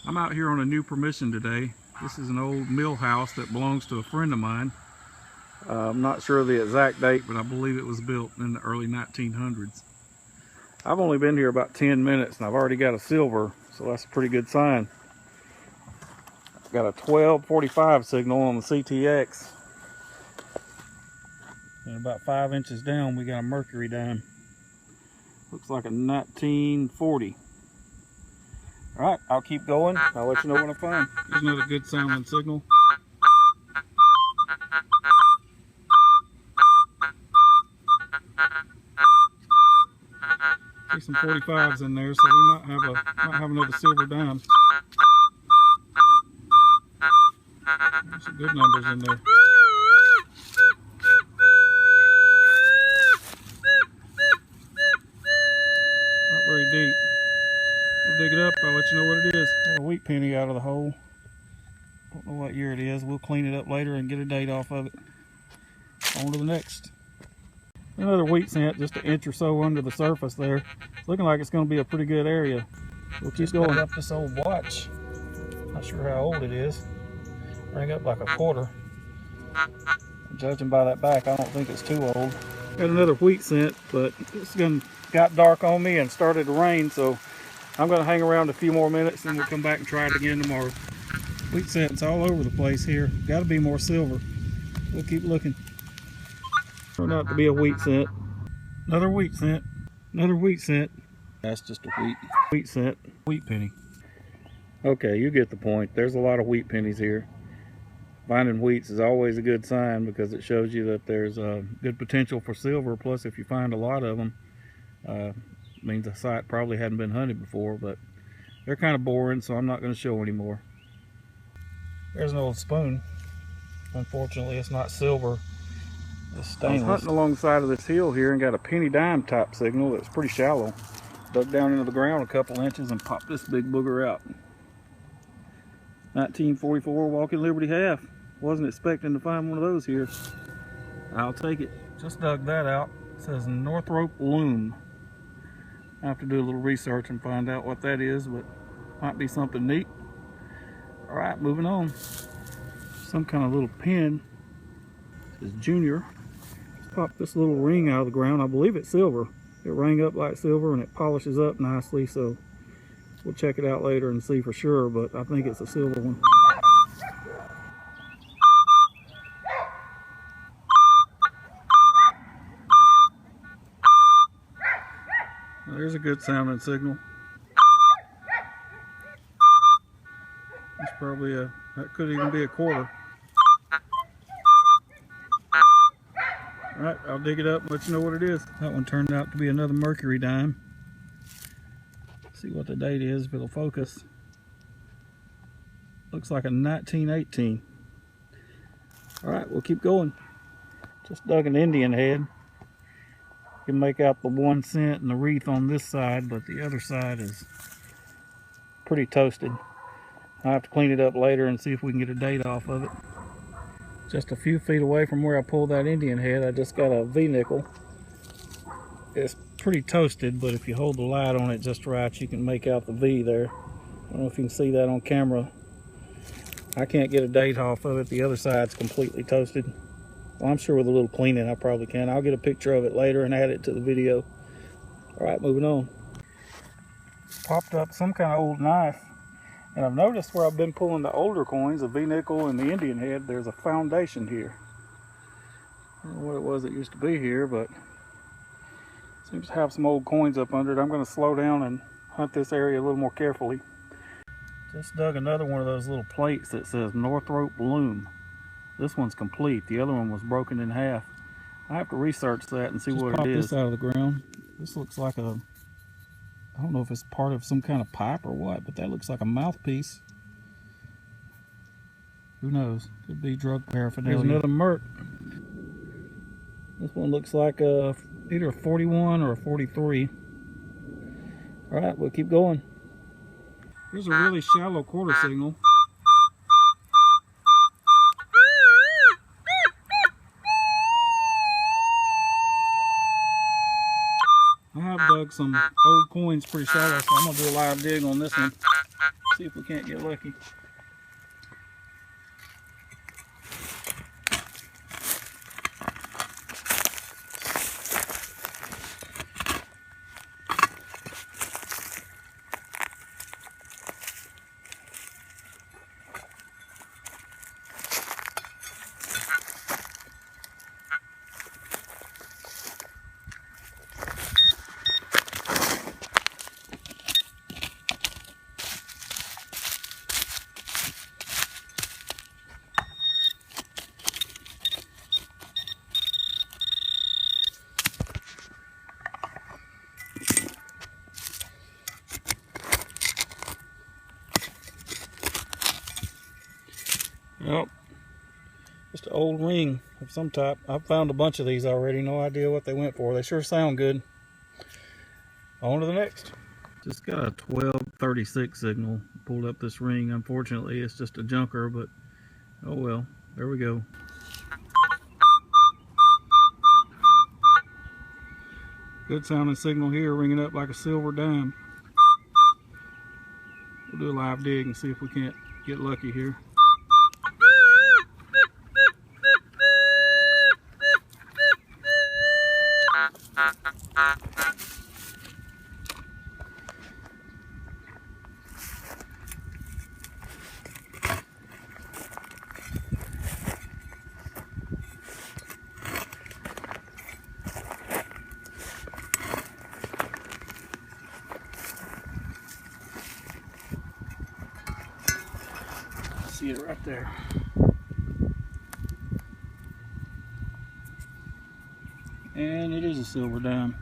I'm out here on a new permission today. This is an old mill house that belongs to a friend of mine. I'm not sure of the exact date, but I believe it was built in the early 1900s. I've only been here about 10 minutes and I've already got a silver, so that's a pretty good sign. I've got a 1245 signal on the CTX. And about 5 inches down we got a mercury dime. Looks like a 1940. Alright, I'll keep going. I'll let you know when I find. Here's another good sounding signal. See some 45s in there, so we might have another silver dime. There's some good numbers in there. Not very deep. We'll dig it up, I'll let you know what it is. Got a wheat penny out of the hole. Don't know what year it is. We'll clean it up later and get a date off of it. On to the next. Another wheat cent, just an inch or so under the surface there. It's looking like it's going to be a pretty good area. We'll keep going up this old watch. Not sure how old it is. Rang up like a quarter. Judging by that back, I don't think it's too old. Got another wheat cent, but it's got dark on me and started to rain, so I'm going to hang around a few more minutes and we'll come back and try it again tomorrow. Wheat cents all over the place here. Got to be more silver. We'll keep looking. Turned out to be a wheat cent. Another wheat cent. Another wheat cent. That's just a wheat cent. Wheat penny. Okay, you get the point. There's a lot of wheat pennies here. Finding wheats is always a good sign because it shows you that there's good potential for silver. Plus, if you find a lot of them, means the site probably hadn't been hunted before, but they're kind of boring, so I'm not going to show anymore. There's an old spoon. Unfortunately, it's not silver. It's stainless. I was hunting alongside of this hill here and got a penny dime type signal that's pretty shallow. Dug down into the ground a couple inches and popped this big booger out. 1944 Walking Liberty half. Wasn't expecting to find one of those here. I'll take it. Just dug that out. It says Northrop Loom. I have to do a little research and find out what that is, but might be something neat. Alright, moving on. Some kind of little pin. This is Junior. Let's pop this little ring out of the ground. I believe it's silver. It rang up like silver and it polishes up nicely, so we'll check it out later and see for sure, but I think it's a silver one. Well, there's a good sounding signal. It's probably that could even be a quarter. Alright, I'll dig it up and let you know what it is. That one turned out to be another mercury dime. See what the date is, if it'll focus. Looks like a 1918. Alright, we'll keep going. Just dug an Indian head. You can make out the 1 cent and the wreath on this side, but the other side is pretty toasted. I'll have to clean it up later and see if we can get a date off of it. Just a few feet away from where I pulled that Indian head, I just got a V-nickel. It's pretty toasted, but if you hold the light on it just right, you can make out the V there. I don't know if you can see that on camera. I can't get a date off of it. The other side's completely toasted. Well, I'm sure with a little cleaning I probably can. I'll get a picture of it later and add it to the video. Alright, moving on. Popped up some kind of old knife. And I've noticed where I've been pulling the older coins, the V-nickel and the Indian head, there's a foundation here. I don't know what it was that used to be here, but it seems to have some old coins up under it. I'm going to slow down and hunt this area a little more carefully. Just dug another one of those little plates that says Northrop Loom. This one's complete. The other one was broken in half. I have to research that and see what it is. Just pop this out of the ground. This looks like a, I don't know if it's part of some kind of pipe or what, but that looks like a mouthpiece. Who knows? Could be drug paraphernalia. Here's another Merc. This one looks like either a 41 or a 43. Alright, we'll keep going. Here's a really shallow quarter signal. I have dug some old coins pretty shallow, so I'm going to do a live dig on this one. See if we can't get lucky. Yep, just an old ring of some type. I've found a bunch of these already. No idea what they went for. They sure sound good. On to the next. Just got a 1236 signal. Pulled up this ring. Unfortunately, it's just a junker, but oh well. There we go. Good sounding signal here, ringing up like a silver dime. We'll do a live dig and see if we can't get lucky here. See it right there. And it is a silver dime.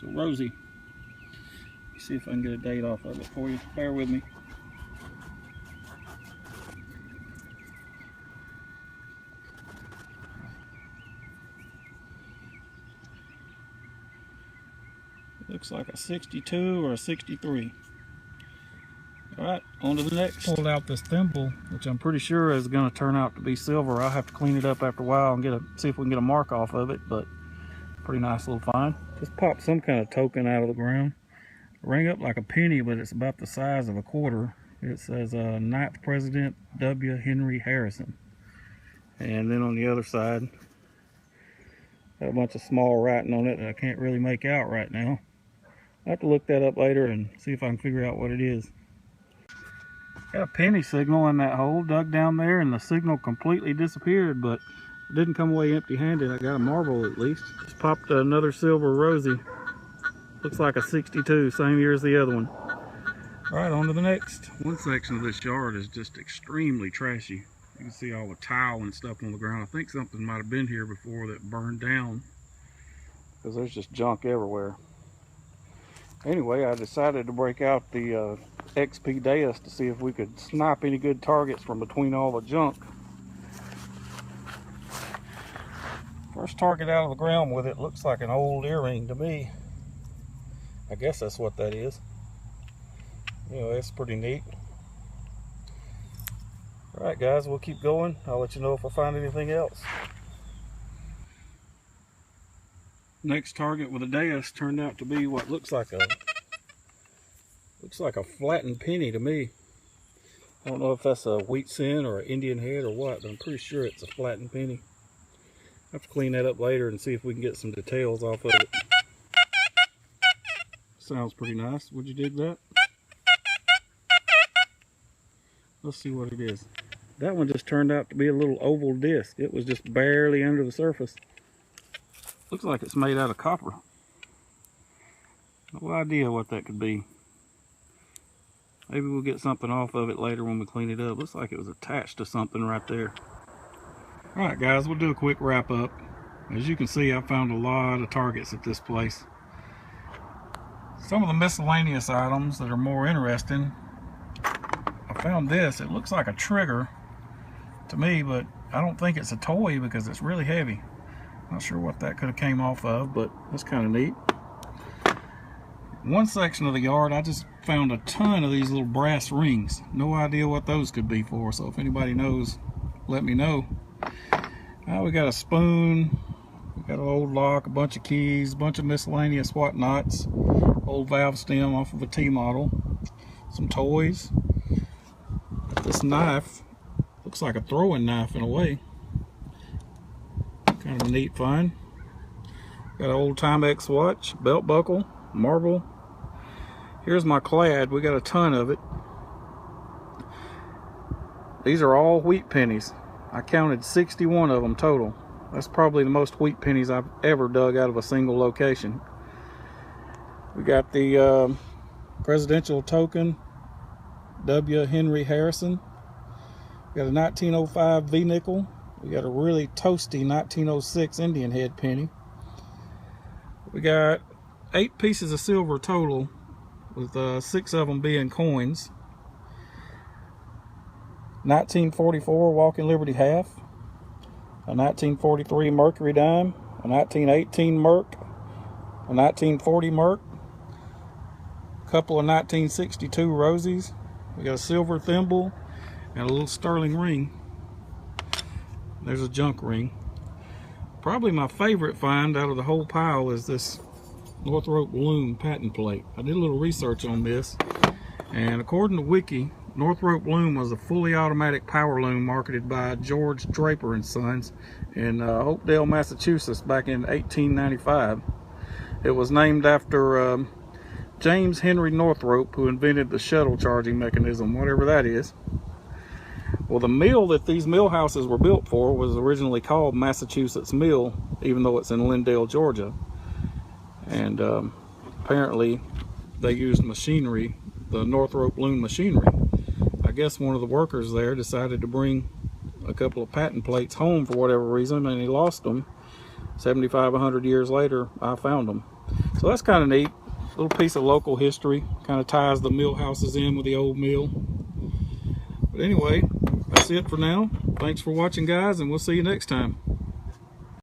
So rosy. See if I can get a date off of it for you. Bear with me. Looks like a 62 or a 63. Alright, on to the next. Pulled out this thimble, which I'm pretty sure is going to turn out to be silver. I'll have to clean it up after a while and see if we can get a mark off of it, but pretty nice little find. Just popped some kind of token out of the ground. Ring up like a penny, but it's about the size of a quarter. It says 9th President W. Henry Harrison. And then on the other side, got a bunch of small writing on it that I can't really make out right now. I'll have to look that up later and see if I can figure out what it is. Got a penny signal in that hole, dug down there, and the signal completely disappeared, but it didn't come away empty-handed. I got a marble at least. Just popped another silver rosy. Looks like a 62, same year as the other one. All right, on to the next. One section of this yard is just extremely trashy. You can see all the tile and stuff on the ground. I think something might have been here before that burned down, because there's just junk everywhere. Anyway, I decided to break out the XP Deus to see if we could snipe any good targets from between all the junk. First target out of the ground with it looks like an old earring to me. I guess that's what that is. You know, that's pretty neat. Alright guys, we'll keep going. I'll let you know if I find anything else. Next target with a Deus turned out to be what looks like a flattened penny to me. I don't know if that's a wheat cent or an Indian head or what, but I'm pretty sure it's a flattened penny. I'll have to clean that up later and see if we can get some details off of it. Sounds pretty nice. Would you dig that? Let's see what it is. That one just turned out to be a little oval disc. It was just barely under the surface. Looks like it's made out of copper. No idea what that could be. Maybe we'll get something off of it later when we clean it up. Looks like it was attached to something right there. Alright guys, we'll do a quick wrap up. As you can see, I found a lot of targets at this place. Some of the miscellaneous items that are more interesting. I found this. It looks like a trigger to me, but I don't think it's a toy because it's really heavy. Not sure what that could have came off of, but that's kind of neat. One section of the yard, I just found a ton of these little brass rings. No idea what those could be for, so if anybody knows, let me know. We got a spoon, we got an old lock, a bunch of keys, a bunch of miscellaneous whatnots, old valve stem off of a T model, some toys. This knife looks like a throwing knife in a way. Kind of a neat find. Got an old Timex watch, belt buckle, marble. Here's my clad. We got a ton of it. These are all wheat pennies. I counted 61 of them total. That's probably the most wheat pennies I've ever dug out of a single location. We got the presidential token, W. Henry Harrison. We got a 1905 V-nickel. We got a really toasty 1906 Indian head penny. We got 8 pieces of silver total, with 6 of them being coins. 1944 Walking Liberty half, a 1943 Mercury dime, a 1918 Merc, a 1940 Merc, a couple of 1962 Rosies. We got a silver thimble and a little sterling ring. There's a junk ring. Probably my favorite find out of the whole pile is this Northrop loom patent plate. I did a little research on this, and according to Wiki, Northrop loom was a fully automatic power loom marketed by George Draper and Sons in Hopedale, Massachusetts back in 1895. It was named after James Henry Northrop, who invented the shuttle charging mechanism, whatever that is. Well, the mill that these mill houses were built for was originally called Massachusetts Mill, even though it's in Lindale, Georgia. And apparently they used machinery, the Northrop loom machinery. I guess one of the workers there decided to bring a couple of patent plates home for whatever reason, and he lost them. 100 years later, I found them. So that's kind of neat. A little piece of local history. Kind of ties the mill houses in with the old mill. But anyway, that's it for now. Thanks for watching, guys, and we'll see you next time.